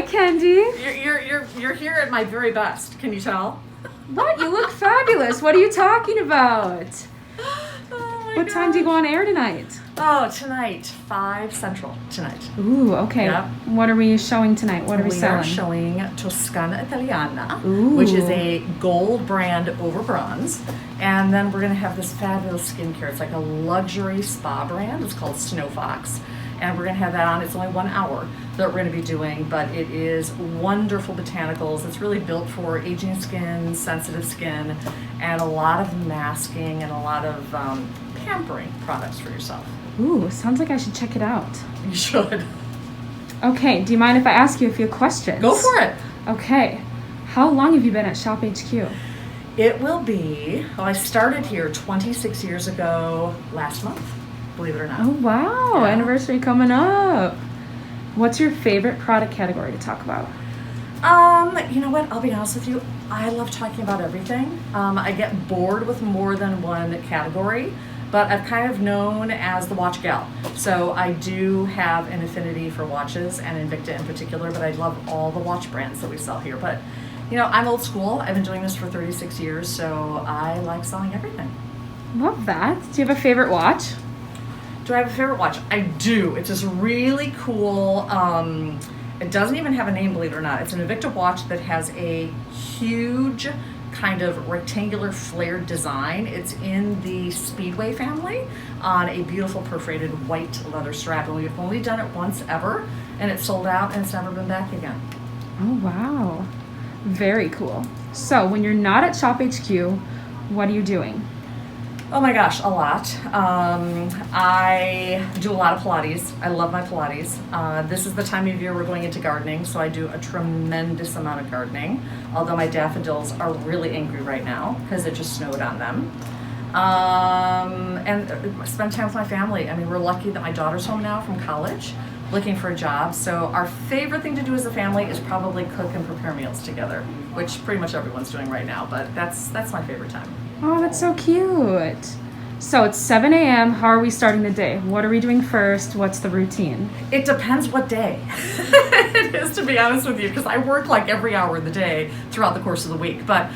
Hi, Kendy. You're here at my very best. Can you tell? What? You look fabulous. What are you talking about? What time do you go on air tonight? Oh, tonight, 5 Central tonight. Ooh, okay. Yep. What are we showing tonight? What are we selling? We are showing Toscana Italiana, Ooh. which is a gold brand over bronze. And then we're going to have this fabulous skincare. It's like a luxury spa brand. It's called Snow Fox. And we're going to have that on. It's only 1 hour that we're going to be doing, but it is wonderful botanicals. It's really built for aging skin, sensitive skin, and a lot of masking and a lot of pampering products for yourself. Ooh, sounds like I should check it out. You should. Okay, do you mind if I ask you a few questions? Go for it. Okay. How long have you been at ShopHQ? It will be, well, I started here 26 years ago last month, believe it or not. Oh, wow. Yeah. Anniversary coming up. What's your favorite product category to talk about? You know what? I'll be honest with you. I love talking about everything. I get bored with more than one category, but I've kind of known as the watch gal. So I do have an affinity for watches and Invicta in particular, but I love all the watch brands that we sell here. But, you know, I'm old school. I've been doing this for 36 years, so I like selling everything. Love that. Do you have a favorite watch? Do I have a favorite watch? I do. It's this really cool, it doesn't even have a name, believe it or not. It's an Invicta watch that has a huge kind of rectangular flared design. It's in the Speedway family on a beautiful perforated white leather strap. And we've only done it once ever, and it's sold out and it's never been back again. Oh, wow. Very cool. So when you're not at ShopHQ, what are you doing? Oh my gosh, a lot. I do a lot of Pilates. I love my Pilates. This is the time of year we're going into gardening, so I do a tremendous amount of gardening, although my daffodils are really angry right now because it just snowed on them. And spend time with my family. I mean, we're lucky that my daughter's home now from college, looking for a job, so our favorite thing to do as a family is probably cook and prepare meals together, which pretty much everyone's doing right now, but that's my favorite time. Oh, that's so cute. So it's 7 a.m. How are we starting the day? What are we doing first? What's the routine? It depends what day it is, to be honest with you, because I work like every hour of the day throughout the course of the week. But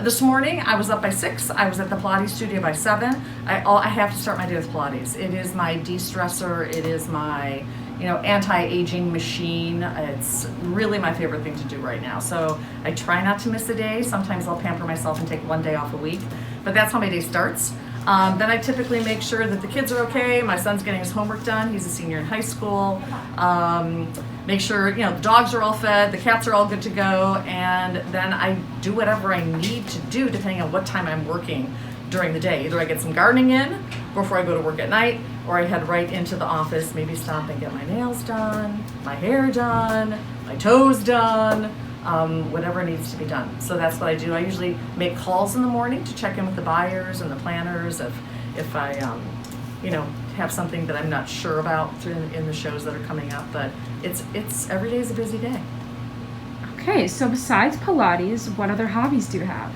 this morning I was up by 6. I was at the Pilates studio by 7. I have to start my day with Pilates. It is my de-stressor. It is my anti-aging machine. It's really my favorite thing to do right now. So I try not to miss a day. Sometimes I'll pamper myself and take 1 day off a week, but that's how my day starts. Then I typically make sure that the kids are okay. My son's getting his homework done. He's a senior in high school. Make sure, the dogs are all fed, the cats are all good to go, and then I do whatever I need to do depending on what time I'm working during the day. Either I get some gardening in before I go to work at night, or I head right into the office, maybe stop and get my nails done, my hair done, my toes done, whatever needs to be done. So that's what I do. I usually make calls in the morning to check in with the buyers and the planners if I have something that I'm not sure about in the shows that are coming up. But it's every day is a busy day. Okay, so besides Pilates, what other hobbies do you have?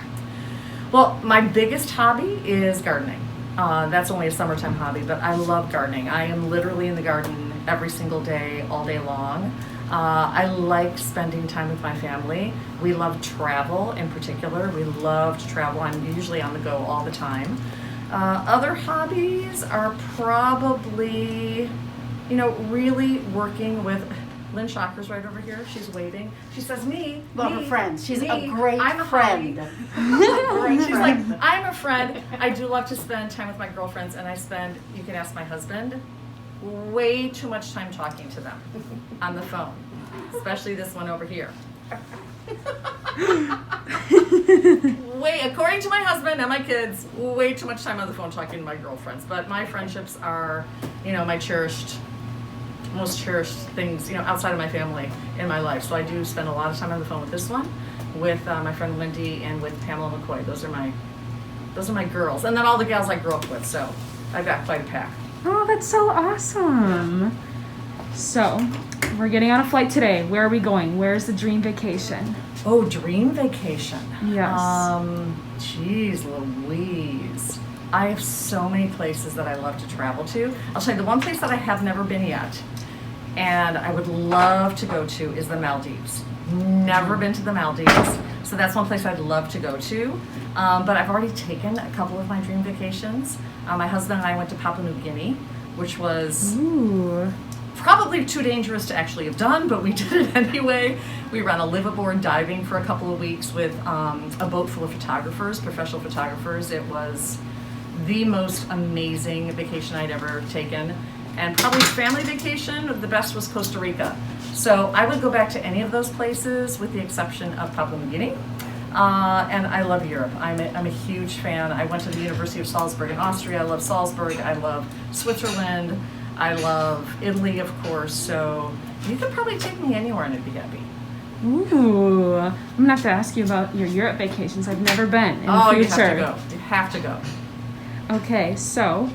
Well, my biggest hobby is gardening. That's only a summertime hobby, but I love gardening. I am literally in the garden every single day, all day long. I like spending time with my family. We love travel in particular. We love to travel. I'm usually on the go all the time. Other hobbies are probably, really working with Lynn Shocker's right over here. She's waving. She says, me. Love her friends. She's me, a great I'm a friend. She's like, I'm a friend. I do love to spend time with my girlfriends, and you can ask my husband, way too much time talking to them on the phone, especially this one over here. According to my husband and my kids, way too much time on the phone talking to my girlfriends. But my friendships are, my most cherished things, outside of my family in my life. So I do spend a lot of time on the phone with this one, with my friend Wendy, and with Pamela McCoy. Those are my girls, and then all the gals I grew up with. So I've got quite a pack. Oh, that's so awesome. So we're getting on a flight today. Where are we going? Where's the dream vacation? Oh, dream vacation. Yes. Geez Louise. I have so many places that I love to travel to. I'll tell you, the one place that I have never been yet and I would love to go to is the Maldives. Never been to the Maldives, so that's one place I'd love to go to. But I've already taken a couple of my dream vacations. My husband and I went to Papua New Guinea, which was probably too dangerous to actually have done, but we did it anyway. We ran a liveaboard diving for a couple of weeks with a boat full of photographers, professional photographers. It was the most amazing vacation I'd ever taken. And probably family vacation, the best was Costa Rica. So I would go back to any of those places with the exception of Papua New Guinea. And I love Europe. I'm a huge fan. I went to the University of Salzburg in Austria. I love Salzburg. I love Switzerland. I love Italy, of course. So you could probably take me anywhere and I'd be happy. Ooh, I'm gonna have to ask you about your Europe vacations. I've never been in the future. You have to go. You have to go. Okay, so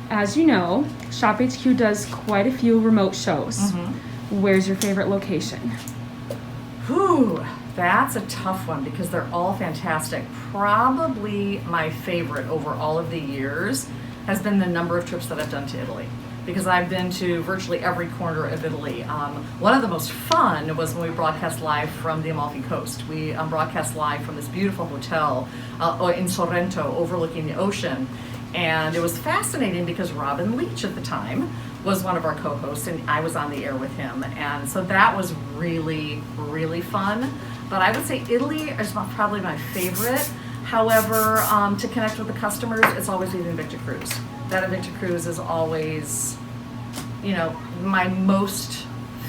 as you know, ShopHQ does quite a few remote shows. Where's your favorite location? Whew, that's a tough one because they're all fantastic. Probably my favorite over all of the years has been the number of trips that I've done to Italy, because I've been to virtually every corner of Italy. One of the most fun was when we broadcast live from the Amalfi Coast. We broadcast live from this beautiful hotel in Sorrento overlooking the ocean. And it was fascinating because Robin Leach at the time was one of our co-hosts and I was on the air with him. And so that was really, really fun. But I would say Italy is probably my favorite. However, to connect with the customers, it's always been Invicta Cruise. That Invicta Cruise is always, my most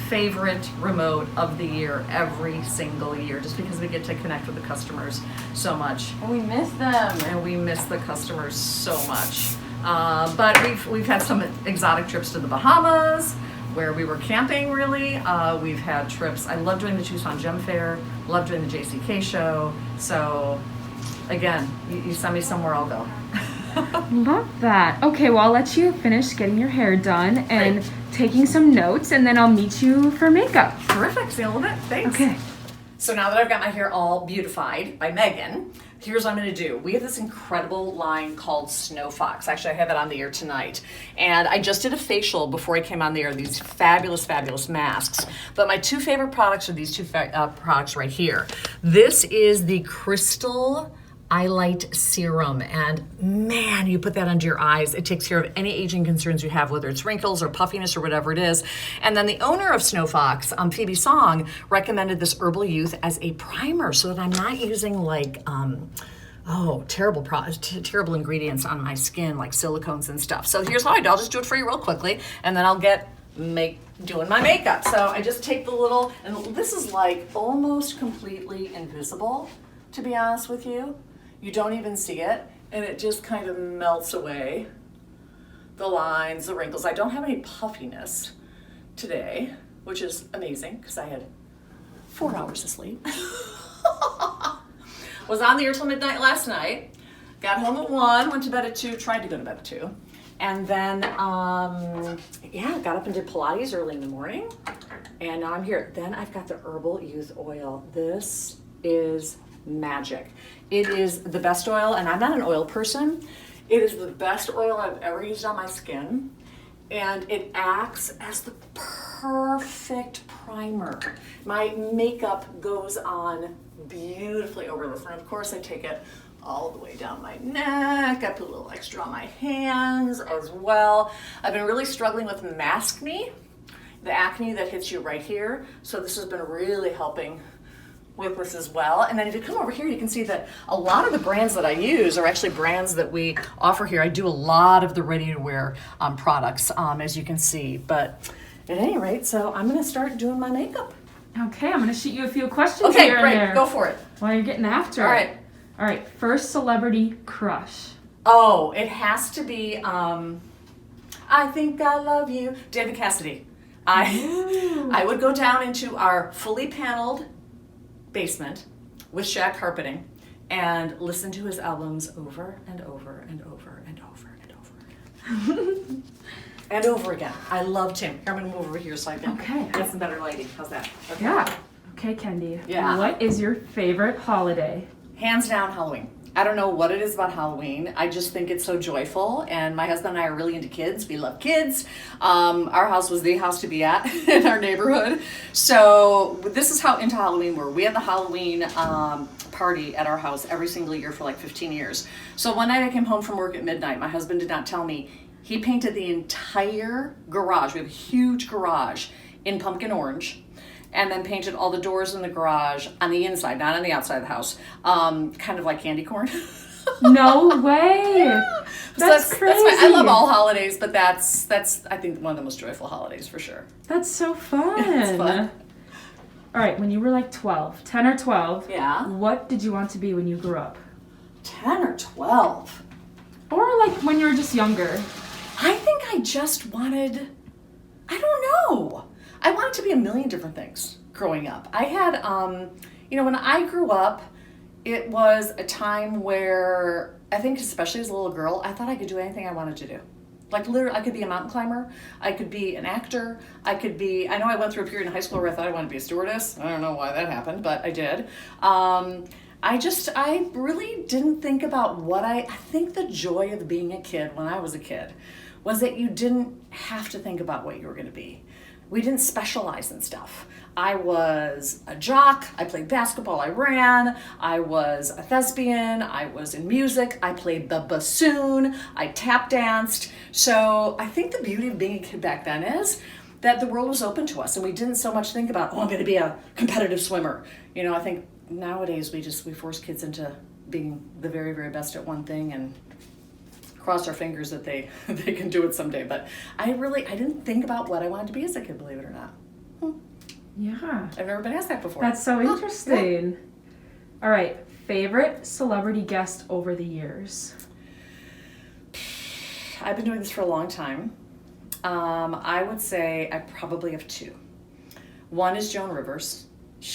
favorite remote of the year every single year, just because we get to connect with the customers so much. And we miss them. And we miss the customers so much. But we've had some exotic trips to the Bahamas, where we were camping, really. We've had trips. I love doing the Tucson Gem Fair, love doing the JCK show. So again, you send me somewhere, I'll go. Love that. Okay, well, I'll let you finish getting your hair done and taking some notes, and then I'll meet you for makeup. Terrific. See you in a little bit. Thanks. Okay. So now that I've got my hair all beautified by Megan, here's what I'm going to do. We have this incredible line called Snow Fox. Actually, I have it on the air tonight. And I just did a facial before I came on the air, these fabulous, fabulous masks. But my two favorite products are these two products right here. This is the Crystal Eyelight Serum, and man, you put that under your eyes. It takes care of any aging concerns you have, whether it's wrinkles or puffiness or whatever it is. And then the owner of Snow Fox, Phoebe Song, recommended this Herbal Youth as a primer so that I'm not using terrible ingredients on my skin, like silicones and stuff. So here's how I do. I'll just do it for you real quickly, and then I'll get doing my makeup. So I just take the little, and this is like almost completely invisible, to be honest with you. You don't even see it, and it just kind of melts away the lines, the wrinkles. I don't have any puffiness today, which is amazing because I had 4 hours of sleep. Was on the air till midnight last night, got home at 1, went to bed at 2, tried to go to bed at 2, and then, got up and did Pilates early in the morning, and now I'm here. Then I've got the Herbal Youth Oil. This is magic. It is the best oil, and I'm not an oil person. It is the best oil I've ever used on my skin, and it acts as the perfect primer. My makeup goes on beautifully over this, and of course I take it all the way down my neck. I put a little extra on my hands as well. I've been really struggling with maskne, the acne that hits you right here, so this has been really helping with this as well. And then if you come over here, you can see that a lot of the brands that I use are actually brands that we offer here. I do a lot of the ready-to-wear products, as you can see. But at any rate, so I'm going to start doing my makeup. Okay, I'm going to shoot you a few questions okay, here great. and there. Go for it. While you're getting after All it. right. All right, first celebrity crush. Oh, it has to be, I Think I Love You, David Cassidy. I would go down into our fully paneled basement with shag carpeting and listen to his albums over and over and over and over and over again. And over again. I loved him. Here, I'm going to move over here so I can get some better lighting. How's that? Okay. Yeah. Okay, Kendy. Yeah. What is your favorite holiday? Hands down, Halloween. I don't know what it is about Halloween. I just think it's so joyful, and my husband and I are really into kids. We love kids. Our house was the house to be at in our neighborhood. So this is how into Halloween we're. We had the Halloween party at our house every single year for like 15 years. So one night I came home from work at midnight. My husband did not tell me. He painted the entire garage. We have a huge garage in pumpkin orange. And then painted all the doors in the garage on the inside, not on the outside of the house, kind of like candy corn. No way. Yeah. That's crazy. That's why I love all holidays, but that's I think one of the most joyful holidays for sure. That's so fun. It's fun. All right, when you were like 10 or 12, Yeah. what did you want to be when you grew up? 10 or 12. Or like when you were just younger? I think I just wanted, I don't know. I wanted to be a million different things growing up. I had, when I grew up, it was a time where I think, especially as a little girl, I thought I could do anything I wanted to do. Like literally, I could be a mountain climber. I could be an actor. I know I went through a period in high school where I thought I wanted to be a stewardess. I don't know why that happened, but I did. I really didn't think about I think the joy of being a kid when I was a kid was that you didn't have to think about what you were going to be. We didn't specialize in stuff. I was a jock, I played basketball, I ran, I was a thespian, I was in music, I played the bassoon, I tap danced. So I think the beauty of being a kid back then is that the world was open to us and we didn't so much think about, I'm going to be a competitive swimmer. I think nowadays we force kids into being the very, very best at one thing and cross our fingers that they can do it someday. But I didn't think about what I wanted to be as a kid, believe it or not. Yeah. I've never been asked that before. That's so interesting. Yeah. All right, favorite celebrity guest over the years? I've been doing this for a long time. I would say I probably have two. One is Joan Rivers.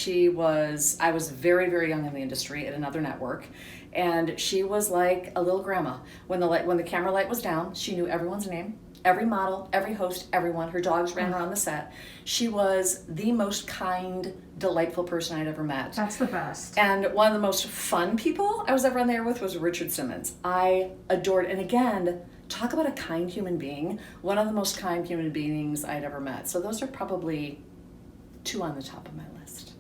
I was very, very young in the industry at another network, and she was like a little grandma. When the camera light was down, she knew everyone's name, every model, every host, everyone. Her dogs ran around the set. She was the most kind, delightful person I'd ever met. That's the best. And one of the most fun people I was ever on there with was Richard Simmons. I adored, and again, talk about a kind human being, one of the most kind human beings I'd ever met. So those are probably two on the top of my list.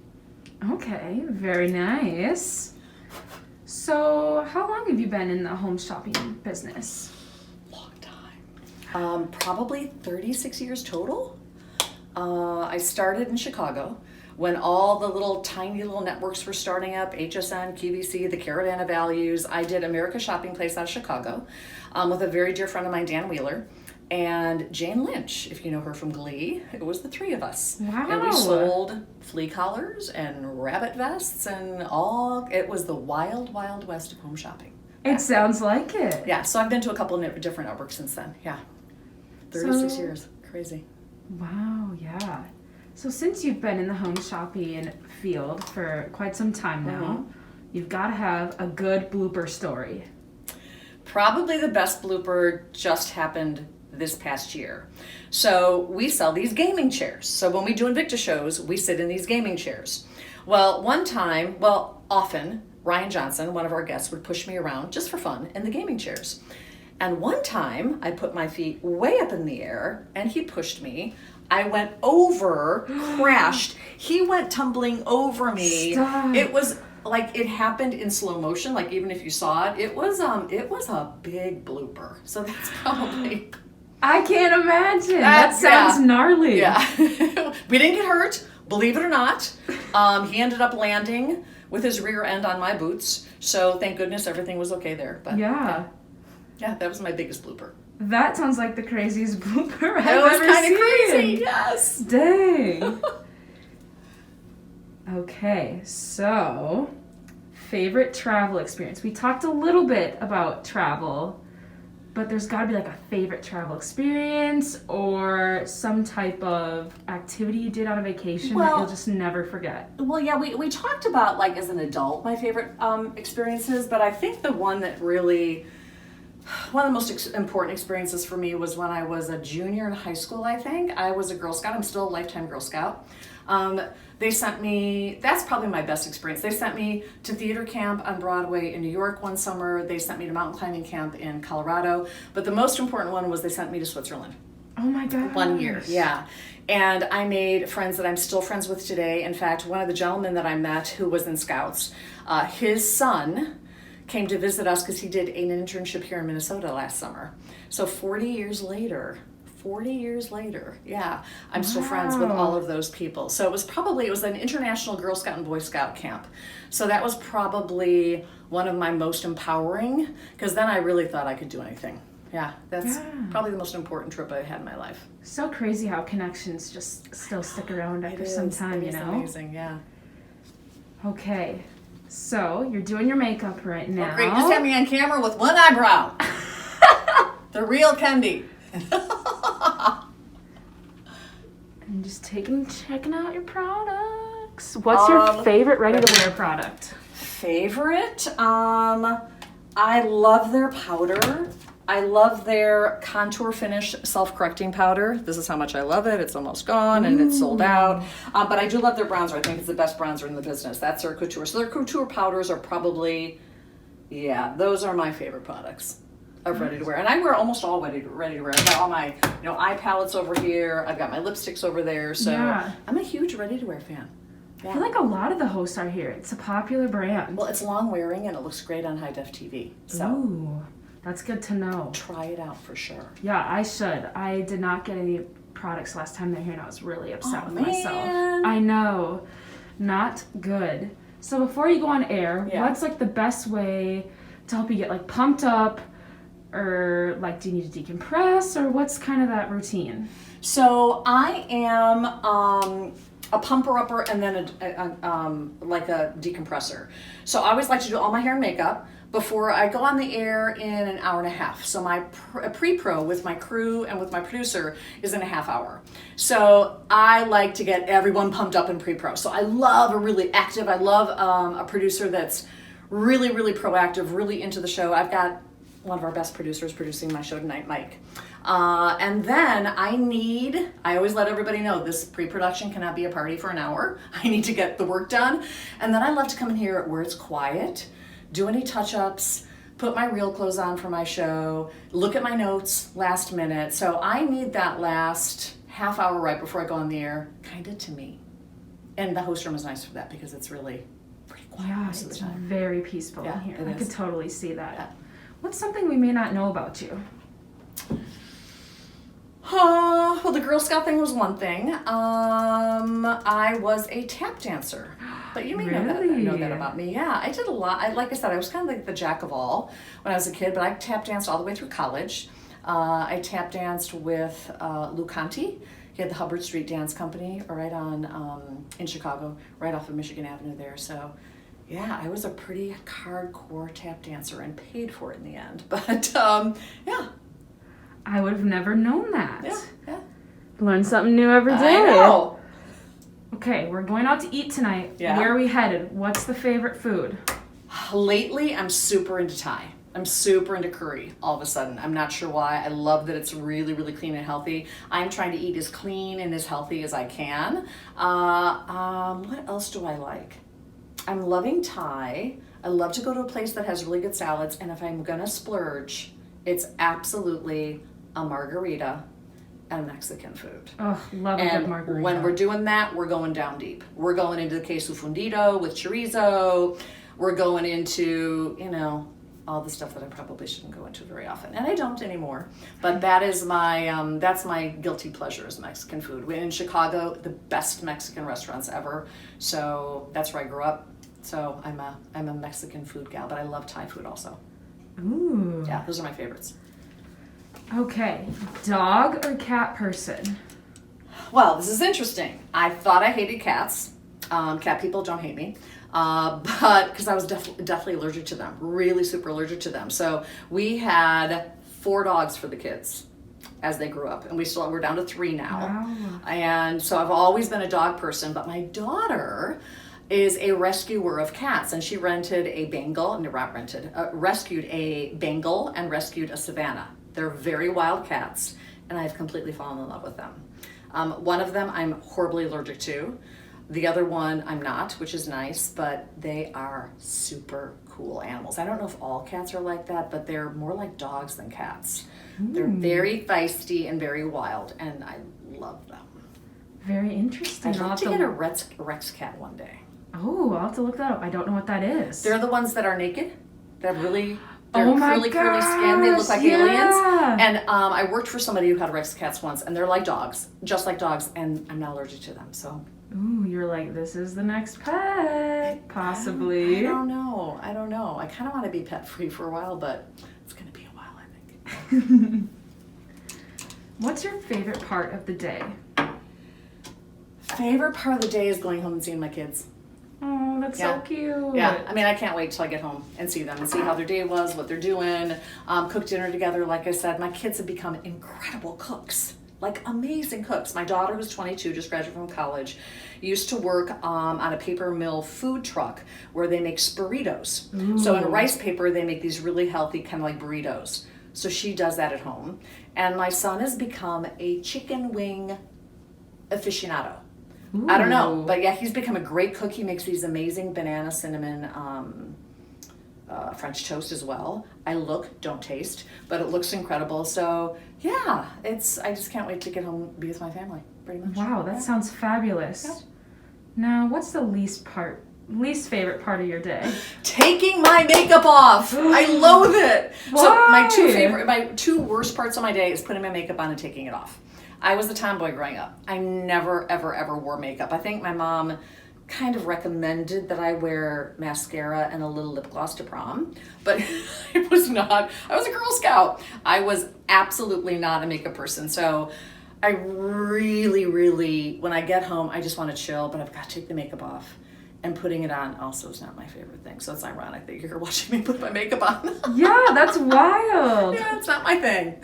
Okay, very nice. So, how long have you been in the home shopping business? Long time. Probably 36 years total. I started in Chicago when all the little tiny little networks were starting up, HSN, QVC, the Caravan of Values. I did America's Shopping Place out of Chicago with a very dear friend of mine, Dan Wheeler, and Jane Lynch, if you know her from Glee. It was the three of us. Wow. And we sold flea collars and rabbit vests and it was the wild, wild west of home shopping. It sounds like it. Yeah, so I've been to a couple of different networks since then. Yeah. 36 years. Crazy. Wow, yeah. So since you've been in the home shopping field for quite some time now, you've got to have a good blooper story. Probably the best blooper just happened this past year. So we sell these gaming chairs. So when we do Invicta shows, we sit in these gaming chairs. Well, often, Ryan Johnson, one of our guests, would push me around just for fun in the gaming chairs. And one time, I put my feet way up in the air, and he pushed me. I went over, crashed. He went tumbling over me. Stop. It was like it happened in slow motion. Like even if you saw it, it was a big blooper. So that's probably. I can't imagine. That sounds gnarly. Yeah. We didn't get hurt, believe it or not. He ended up landing with his rear end on my boots. So thank goodness everything was okay there. But Yeah. Yeah, that was my biggest blooper. That sounds like the craziest blooper I've It was ever kind seen. of crazy, yes. Dang. Okay, so favorite travel experience. We talked a little bit about travel, but there's got to be like a favorite travel experience or some type of activity you did on a vacation that you'll just never forget. Well, yeah, we talked about like as an adult my favorite experiences, but I think the one that really one of the most important experiences for me was when I was a junior in high school, I think. I was a Girl Scout. I'm still a lifetime Girl Scout. They sent me, that's probably my best experience. They sent me to theater camp on Broadway in New York one summer. They sent me to mountain climbing camp in Colorado. But the most important one was they sent me to Switzerland. Oh my God. 1 year, yeah. And I made friends that I'm still friends with today. In fact, one of the gentlemen that I met who was in Scouts, his son came to visit us because he did an internship here in Minnesota last summer. So 40 years later, yeah, I'm still friends with all of those people. So it was an international Girl Scout and Boy Scout camp. So that was probably one of my most empowering, because then I really thought I could do anything. Yeah, that's probably the most important trip I've had in my life. So crazy how connections just still stick around after some time, you know? It's amazing, yeah. Okay, so you're doing your makeup right now. Oh, great, just have me on camera with one eyebrow. The real Kendy. And just checking out your products. What's your favorite ready-to-wear product? Favorite? I love their powder. I love their contour finish self-correcting powder. This is how much I love it. It's almost gone and it's sold out. But I do love their bronzer. I think it's the best bronzer in the business. That's their couture. So their couture powders are probably, those are my favorite products of ready to wear. And I wear almost all ready to wear. I've got all my eye palettes over here. I've got my lipsticks over there. So I'm a huge ready to wear fan. Yeah. I feel like a lot of the hosts are here. It's a popular brand. Well, it's long wearing and it looks great on high def TV. So. Ooh. That's good to know. Try it out for sure. Yeah, I should. I did not get any products last time they're here and I was really upset with myself. I know. Not good. So before you go on air, what's like the best way to help you get like pumped up, or like do you need to decompress, or what's kind of that routine? So I am a pumper-upper and then like a decompressor. So I always like to do all my hair and makeup before I go on the air in an hour and a half. So my pre-pro with my crew and with my producer is in a half hour. So I like to get everyone pumped up in pre-pro. So I love I love a producer that's really, really proactive, really into the show. I've got one of our best producers producing my show tonight, Mike. And then I always let everybody know this pre-production cannot be a party for an hour. I need to get the work done. And then I love to come in here where it's quiet, do any touch-ups, put my real clothes on for my show, look at my notes last minute. So I need that last half hour right before I go on the air, kind of to me. And the host room is nice for that because it's really pretty quiet most of the time. Very peaceful in here. I could totally see that. Yeah. What's something we may not know about you? Well, the Girl Scout thing was one thing. I was a tap dancer. But you may know that about me. Yeah, I did a lot. Like I said, I was kind of like the jack of all when I was a kid, but I tap danced all the way through college. I tap danced with Lou Conti. He had the Hubbard Street Dance Company right on in Chicago, right off of Michigan Avenue there. So yeah, I was a pretty hardcore tap dancer and paid for it in the end. But yeah. I would have never known that. Yeah. Learn something new every day. I know. Okay, we're going out to eat tonight. Yeah. Where are we headed? What's the favorite food? Lately, I'm super into Thai. I'm super into curry all of a sudden. I'm not sure why. I love that it's really, really clean and healthy. I'm trying to eat as clean and as healthy as I can. What else do I like? I'm loving Thai. I love to go to a place that has really good salads. And if I'm going to splurge, it's absolutely a margarita and Mexican food. Oh, love a good margarita. When we're doing that, we're going down deep. We're going into the queso fundido with chorizo. We're going into, all the stuff that I probably shouldn't go into very often. And I don't anymore. But that is that's my guilty pleasure is Mexican food. We're in Chicago, the best Mexican restaurants ever. So that's where I grew up. So I'm a Mexican food gal, but I love Thai food also. Ooh. Yeah, those are my favorites. Okay, dog or cat person? Well, this is interesting. I thought I hated cats. Cat people don't hate me. But because I was definitely allergic to them, really super allergic to them. So we had 4 dogs for the kids as they grew up, and we're down to 3 now. Wow. And so I've always been a dog person, but my daughter is a rescuer of cats, and she rescued a Bengal and rescued a Savannah. They're very wild cats, and I've completely fallen in love with them. One of them I'm horribly allergic to. The other one I'm not, which is nice, but they are super cool animals. I don't know if all cats are like that, but they're more like dogs than cats. They're very feisty and very wild, and I love them. Very interesting. I'd like to get a Rex cat one day. Oh, I'll have to look that up. I don't know what that is. They're the ones that are naked. They're curly skin. They look like aliens. And I worked for somebody who had Rex cats once, and they're like dogs, just like dogs, and I'm not allergic to them, so. Ooh, you're like, this is the next pet, possibly. I don't know. I kind of want to be pet-free for a while, but it's going to be a while, I think. What's your favorite part of the day? Favorite part of the day is going home and seeing my kids. Oh, that's so cute. Yeah, I mean, I can't wait till I get home and see them and see how their day was, what they're doing, cook dinner together. Like I said, my kids have become incredible cooks, like amazing cooks. My daughter, who's 22, just graduated from college, used to work on a paper mill food truck where they make burritos. So in rice paper, they make these really healthy kind of like burritos. So she does that at home. And my son has become a chicken wing aficionado. Ooh. I don't know, but yeah, he's become a great cook. He makes these amazing banana cinnamon French toast as well. Don't taste, but it looks incredible. So yeah, I just can't wait to get home and be with my family, pretty much. Wow, that sounds fabulous. Yeah. Now, what's the least favorite part of your day? Taking my makeup off. I loathe it. Why? So my two worst parts of my day is putting my makeup on and taking it off. I was a tomboy growing up. I never, ever, ever wore makeup. I think my mom kind of recommended that I wear mascara and a little lip gloss to prom, but I was not. I was a Girl Scout. I was absolutely not a makeup person. So I really, really, when I get home, I just want to chill, but I've got to take the makeup off. And putting it on also is not my favorite thing. So it's ironic that you're watching me put my makeup on. Yeah, that's wild. Yeah, it's not my thing.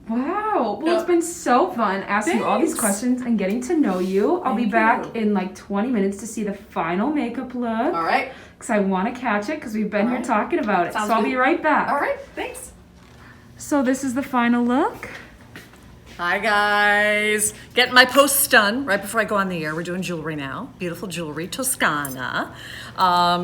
Wow. Well, it's been so fun asking you all these questions and getting to know you. I'll be back in like 20 minutes to see the final makeup look. All right. Because I want to catch it because we've been here talking about it. Sounds so I'll good. be right back. All right. Thanks. So this is the final look. Hi guys, getting my posts done right before I go on the air. We're doing jewelry now, beautiful jewelry, Toscana.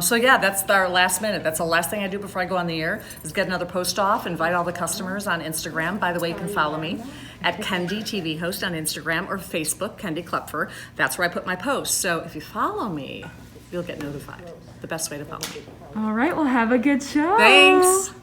So yeah, that's our last minute. That's the last thing I do before I go on the air is get another post off, invite all the customers on Instagram. By the way, you can follow me at Kendy TV Host on Instagram or Facebook, Kendy Kloepfer. That's where I put my posts. So if you follow me, you'll get notified. The best way to follow me. All right, well, have a good show. Thanks.